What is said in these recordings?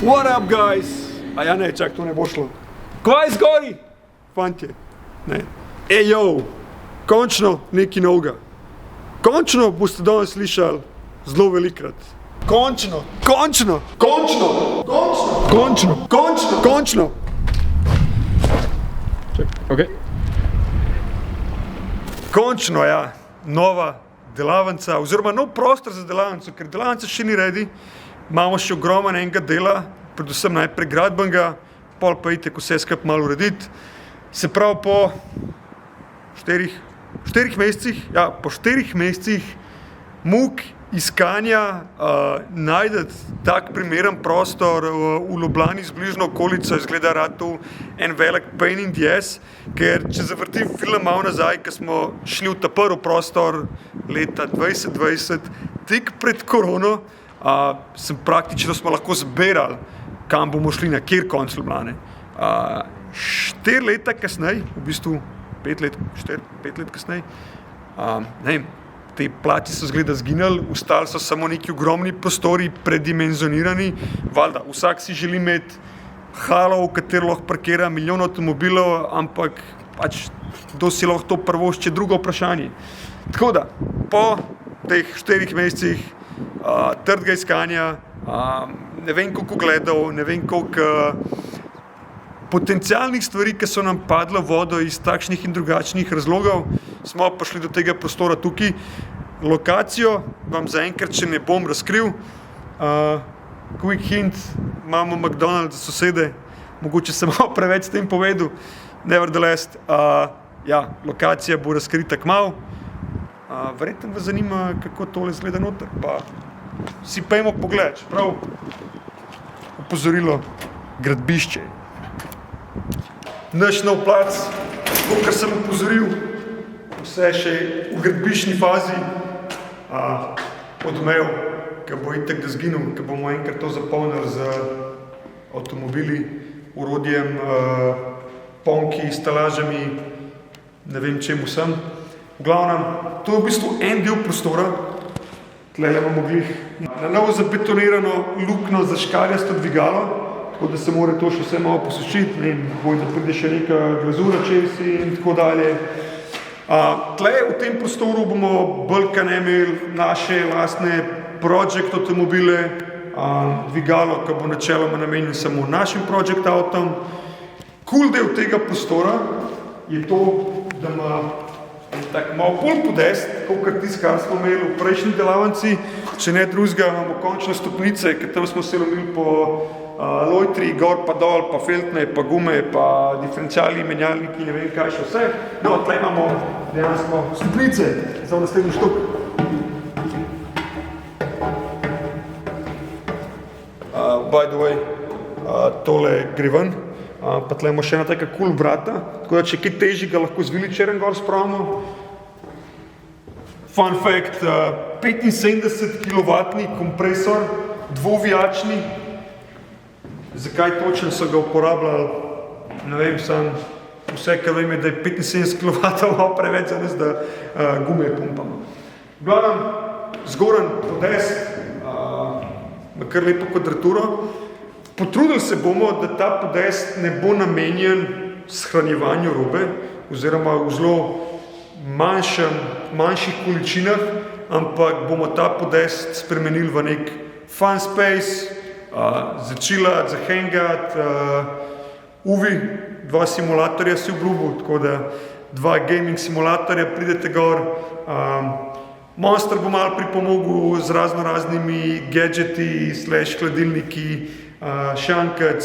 What up, guys? A ja ne, čak, to ne bo šlo. Kvaj zgori? Fantje. Ne. Ej, yo, končno nekaj novega. Končno boste danes slišali zelo velikrat. Končno, končno, končno, končno, končno, končno, končno. Čak, okej. Končno, ja, nova delavnica, oziroma nov prostor za delavnico, ker delavnica še ni ready. Imamo še ogromno enega dela, predvsem najprej gradbenega, pol pa itek vse skupaj malo urediti. Se pravi, po 4 mesecih, ja, po 4 mesecih muk iskanja najdeti tak primeren prostor v Ljubljani z bližnjo okolico izgleda ratov en velik pain in the ass, ker če zavrtim film malo nazaj, ko smo šli v ta prvi prostor leta 2020, tik pred korono, sem praktično smo lahko zbirali, kam bomo šli, na kjer konc Ljubljane. 4 leta kasneje, v bistvu 5 let kasneje, ne vem, te plači so zgleda zginali, ostali so samo neki ogromni prostori, predimenzionirani, valjda, vsak si želi imeti halo, v katero lahko parkira milijon avtomobilov, ampak pač kdo si lahko to privošči, drugo vprašanje. Tako da, po teh 4 mesecih trdega iskanja, ne vem koliko gledal, ne vem koliko potencialnih stvari, ki so nam padle v vodo iz takšnih in drugačnih razlogov, smo prišli do tega prostora tukaj. Lokacijo vam zaenkrat še ne bom razkril. Quick hint, imamo McDonald's za sosede, mogoče sem malo preveč s tem povedal. Nevertheless, ja, lokacija bo razkrita kmalu. Verjetno vas zanima, kako tole izgleda noter, pa si pojmo pogled, čeprav opozorilo, gradbišče. Naš nov plac, kakor sem opozoril, vse še v gradbiščni fazi, odmev, ki bo itek da zginil, ki bomo enkrat to zapolnili z avtomobili, orodjem, ponki, stalažami, ne vem čemu sem. V glavnem, to je v bistvu en del prostora, tlele imamo glih na novo zabetonirano luknjo za škarjasto dvigalo, tako da se mora to še vse malo posušiti, ne vem, boj, da pride še neka glazura čez in tako dalje. Tle v tem prostoru bomo bolj kaj ne imeli naše lastne project avtomobile, dvigalo, ki bo načeloma namenjen samo našim project avtom. Cool del tega prostora je to, da ima tak malo bolj podest, kakor tisto, kar smo imeli v prejšnji delavnici. Če ne drugega, imamo končne stopnice, ker tam smo se lomili po lojtri, gor pa dol, pa feltne, pa gume, pa diferenciali, menjalniki, ne vem kaj še vse. No, tle imamo dejansko stopnice za naslednji štuk. By the way, tole gre ven, pa tle imamo še ena taka cool vrata, tako da če kaj težjega lahko z wheelchairem gor spravimo. Fun fact, 75 kW kompresor, dvovijačni. Zakaj točno so ga uporabljali, ne vem, sam vse, kar vem je, da je 75 kW malo preveč za nas, da gume pumpamo. V glavnem, zgoren podest, ima kar lepo kvadraturo. Potrudili se bomo, da ta podest ne bo namenjen shranjevanju robe, oziroma v zelo manjših količinah, ampak bomo ta podest spremenili v nek fun space, za chillat, za hangat, UVI, 2 simulatorja si obljubil, tako da 2 gaming simulatorja pridete gor. Monster bo malo pripomogel z raznimi gadgeti, /hladilniki, šankac,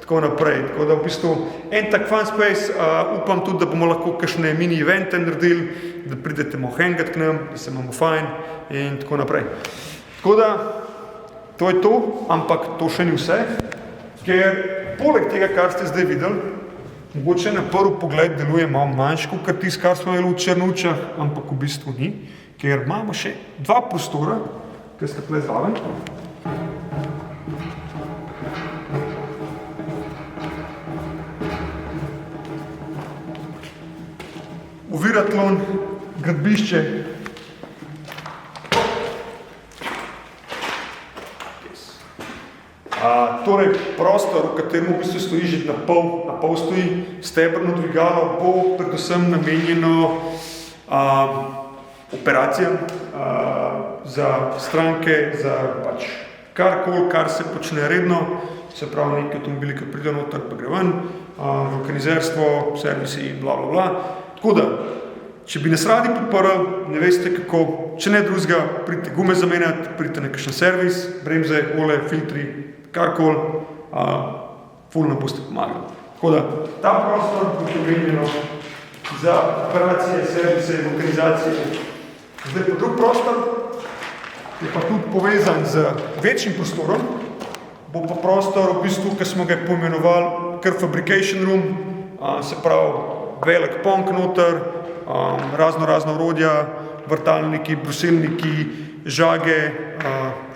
tako naprej. Tako da v bistvu en tak fun space, upam tudi, da bomo lahko kakšne mini evente naredili, da pridete malo hangat k nam, da se imamo fajn in tako naprej. Tako da, to je to, ampak to še ni vse, ker poleg tega, kar ste zdaj videli, mogoče na prvi pogled deluje malo manjško, kot tisto, kar smo imeli v Črnučah, ampak v bistvu ni, ker imamo še 2 prostora, ki sta tle zraven. Oviratlon, gradbišče. Torej, prostor, v katerem v bistvu stoji že na pol stoji stebrno dvigalo, bo predvsem namenjeno operacijam za stranke, za pač karkoli, kar se počne redno, se pravi neki avtomobili, ki pridejo noter, pa gre ven, vulkanizerstvo, servisi, bla, bla, bla. Tako da, če bi nas radi podprli, ne veste kako, če ne drugega, pridite gume zamenjati, pridite na kakšen servis, bremze, ole, filtri, karkoli, ful nam boste pomagali. Tako da, ta prostor bo namenjeno za operacije, servise, vulkanizacije. Zdaj pa drug prostor je pa tudi povezan z večjim prostorom, bo pa prostor v bistvu, ki smo ga poimenovali kar fabrication room, se pravi velik ponk noter, razno orodja, vrtalniki, brusilniki, žage,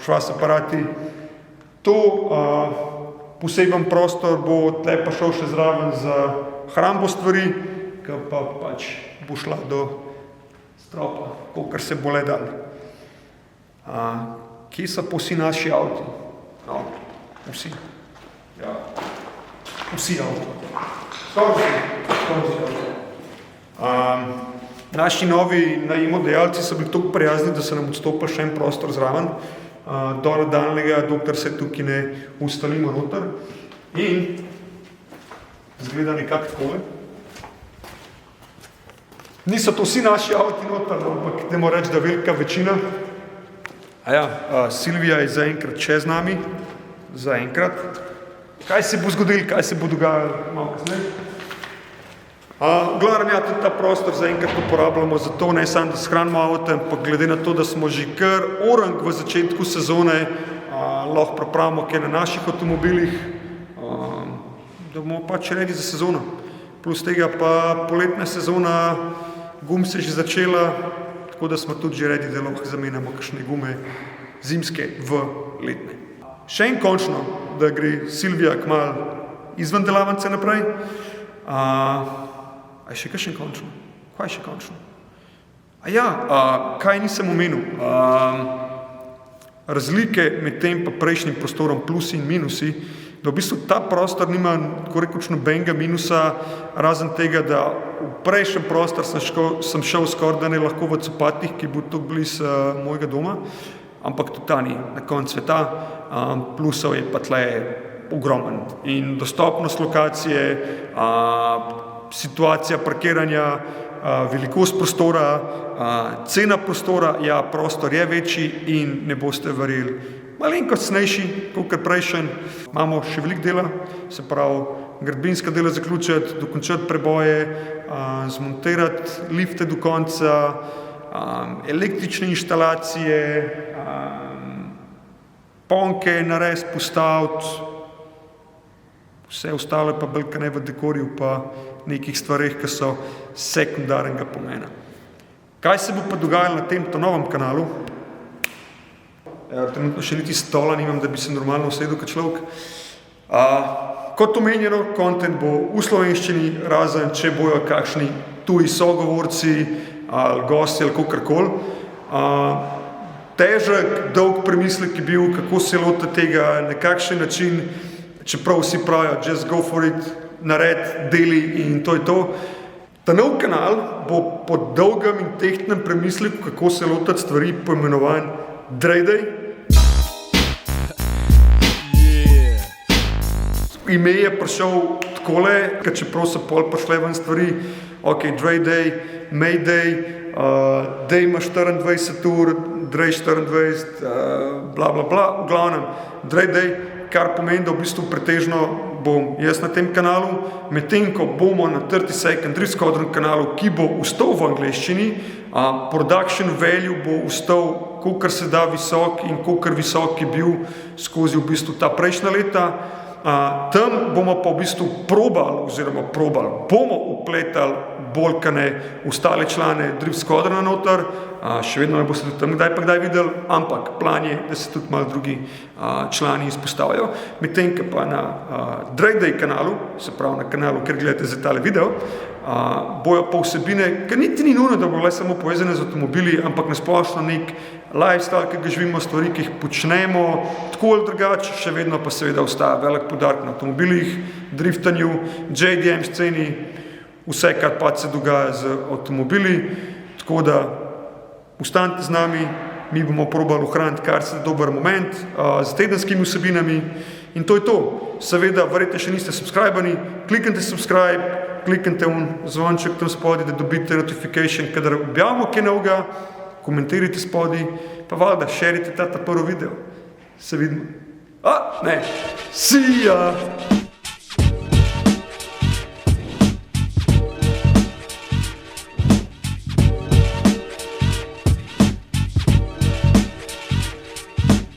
švas aparati. To poseben prostor bo tle pa šel še zraven za hrambo stvari, ki pa pač bo šla do stropa, kolikor se bo le dal. Kje so pa vsi naši avti? No, vsi. Ja, vsi avti. Skoraj vsi. Naši novi najemodajalci so bili toliko prijazni, da so nam odstopili še en prostor zraven, do nadaljnjega, dokler se tukaj ne ustalimo noter. In izgleda nekako takole. Niso to vsi naši avti noter, ampak dajmo reči, da velika večina. Silvija je zaenkrat še z nami, zaenkrat. Kaj se bo zgodilo, kaj se bo dogajalo malo kasneje? Glavnem, tudi ta prostor zaenkrat uporabljamo za to, ne samo, da shranimo avte, ampak glede na to, da smo že kar orang v začetku sezone, lahko pripravimo kaj na naših avtomobilih, da bomo pač redi za sezono. Plus tega pa poletna sezona, gum se že začela, tako da smo tudi že redi, da lahko zamenjamo kakšne gume zimske v letne. Še en končno, da gre Silvija kmalu izven delavnice naprej. A je še kakšen končno? Kaj je še končno? Kaj nisem omenil? Razlike med tem pa prejšnjim prostorom, plusi in minusi, da v bistvu ta prostor nima tako rekoč nobenega minusa, razen tega, da v prejšnjem prostor sem šel skoraj da ne lahko v copatih, ki bo tako blizu mojega doma, ampak tudi ta ni na koncu sveta, plusov je pa tle ogromen. In dostopnost lokacije, situacija parkiranja, velikost prostora, cena prostora, prostor je večji in ne boste verjeli. Malenkost cenejši, kakor prejšnji, imamo še veliko dela, se pravi gradbinska dela zaključiti, dokončati preboje, zmontirati lifte do konca, električne inštalacije, ponke narediti, postaviti, vse ostalo pa bolj kaj ne v dekorju pa nekih stvareh, ki so sekundarnega pomena. Kaj se bo pa dogajalo na tem novem kanalu? Trenutno še niti stola nimam, da bi se normalno usedel kot človek. Kot omenjeno, kontent bo v slovenščini, razen če bojo kakšni tuji sogovorci ali gosti ali kakorkoli. Težek, dolg premislek je bil, kako se loti tega, na kakšen način, čeprav vsi pravijo, just go for it, nared, deli in to je to. Ta nov kanal bo po dolgem in tehtnem premisleku, kako se lotiti stvari, poimenovan Drej-Dej. Ime je prišel takole, ker čeprav so pol prišle ven stvari, Drej-Dej, May-Day, Dej ima 24 ur, Drej 24, bla, bla, bla, v glavnem, Drej-Dej, kar pomeni, da v bistvu pretežno bom jaz na tem kanalu, medtem ko bomo na 30 Second Drift Squadron kanalu, ki bo ustal v angleščini, production value bo ustal kolikor se da visok in kolikor visok je bil skozi v bistvu ta prejšnja leta. Tam bomo pa v bistvu bomo upletali bolj kane ostale člane Drift Squadrona noter, še vedno ne boste tudi tam kdaj pa kdaj videli, ampak plan je, da se tudi malo drugi člani izpostavljajo. Medtem, ki pa na Drej-Dej kanalu, se pravi na kanalu, kjer gledate za tale video, bojo pa vsebine, ki niti ni nujno, da bo le samo povezane z avtomobili, ampak nasplošno nek lifestyle, ki ga živimo, stvari, ki jih počnemo, tako ali drugače, še vedno pa seveda ostaja velik poudarek na avtomobilih, driftanju, JDM sceni, vse, kar pa se dogaja z avtomobili, tako da ostanite z nami, mi bomo probali ohraniti kar se dober moment z tedenskimi vsebinami in to je to. Seveda, verjete, še niste subscribani, kliknite subscribe, kliknite zvonček tam spodaj, da dobite notification, kadar objavimo kaj novega, komentirajte spodaj, pa valjda, šerite ta prvi video. Se vidimo. See ya!